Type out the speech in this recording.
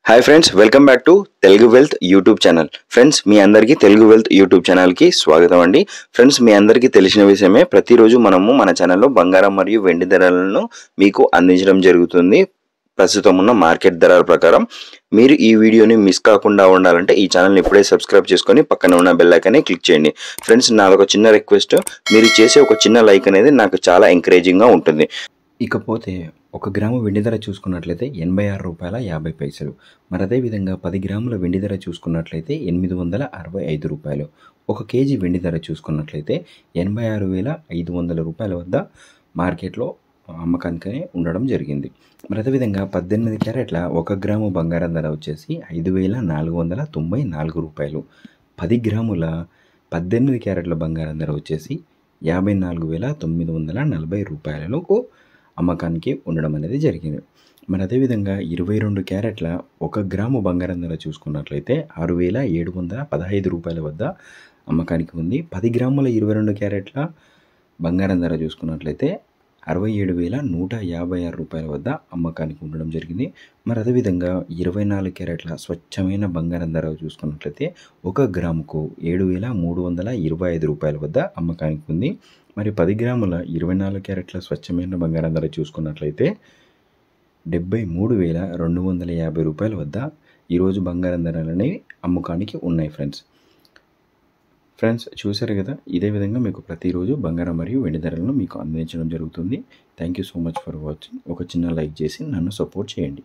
Hi friends, welcome back to Telugu wealth YouTube channel. Friends, మీ అందరికీ Telugu wealth YouTube ఛానల్కి స్వాగతం అండి. ఫ్రెండ్స్, మీ అందరికీ తెలిసిన విషయమే, ప్రతిరోజు మనము మన ఛానల్లో బంగారం మరియు వెండి ధరలను మీకు అందించడం జరుగుతుంది. ప్రస్తుతం ఉన్న మార్కెట్ ధరల ప్రకారం మీరు ఈ వీడియోని మిస్ కాకుండా ఉండాలంటే ఈ ఛానల్ని ఇప్పుడే సబ్స్క్రైబ్ చేసుకొని పక్కన ఉన్న బెల్ ఐకాన్ని క్లిక్ చేయండి. ఫ్రెండ్స్, నాదొక చిన్న రిక్వెస్ట్, మీరు చేసే ఒక చిన్న లైక్ అనేది నాకు చాలా ఎంకరేజింగ్గా ఉంటుంది. ఇకపోతే 1 గ్రాము వెండి ధర చూసుకున్నట్లయితే రూ. 86.50. మరి అదేవిధంగా 10 గ్రాముల వెండి ధర చూసుకున్నట్లయితే రూ. 865. 1 కేజీ వెండి ధర చూసుకున్నట్లయితే రూ. 86,500 వద్ద మార్కెట్లో అమ్మకానికి ఉండడం జరిగింది. మరి అదేవిధంగా 18 క్యారెట్ల 1 గ్రాము బంగారం ధర వచ్చేసి రూ. 5,494. 10 గ్రాముల 18 క్యారెట్ల బంగారం ధర వచ్చేసి రూ. 54,940 అమ్మకానికి ఉండడం అనేది జరిగింది. మరి అదేవిధంగా 22 క్యారెట్ల 1 గ్రాము బంగారం ధర చూసుకున్నట్లయితే రూ. 6,715 వద్ద అమ్మకానికి ఉంది. 10 గ్రాముల 22 క్యారెట్ల బంగారం ధర చూసుకున్నట్లయితే రూ. 67,156 వద్ద అమ్మకానికి ఉండడం జరిగింది. మరి అదేవిధంగా 24 క్యారెట్ల స్వచ్ఛమైన బంగారం ధర చూసుకున్నట్లయితే 1 గ్రాముకు రూ. 7,325 వద్ద అమ్మకానికి ఉంది. మరి 10 గ్రాముల 24 క్యారెట్ల స్వచ్ఛమైన బంగారం ధర చూసుకున్నట్లయితే రూ. 73,250 వద్ద ఈరోజు బంగారం ధరలు అనేవి అమ్మకానికి ఉన్నాయి. ఫ్రెండ్స్, చూశారు కదా, ఇదే విధంగా మీకు ప్రతిరోజు బంగారం మరియు వెండి ధరలను మీకు అందించడం జరుగుతుంది. Thank you so much for watching. ఒక చిన్న లైక్ చేసి నన్ను సపోర్ట్ చేయండి.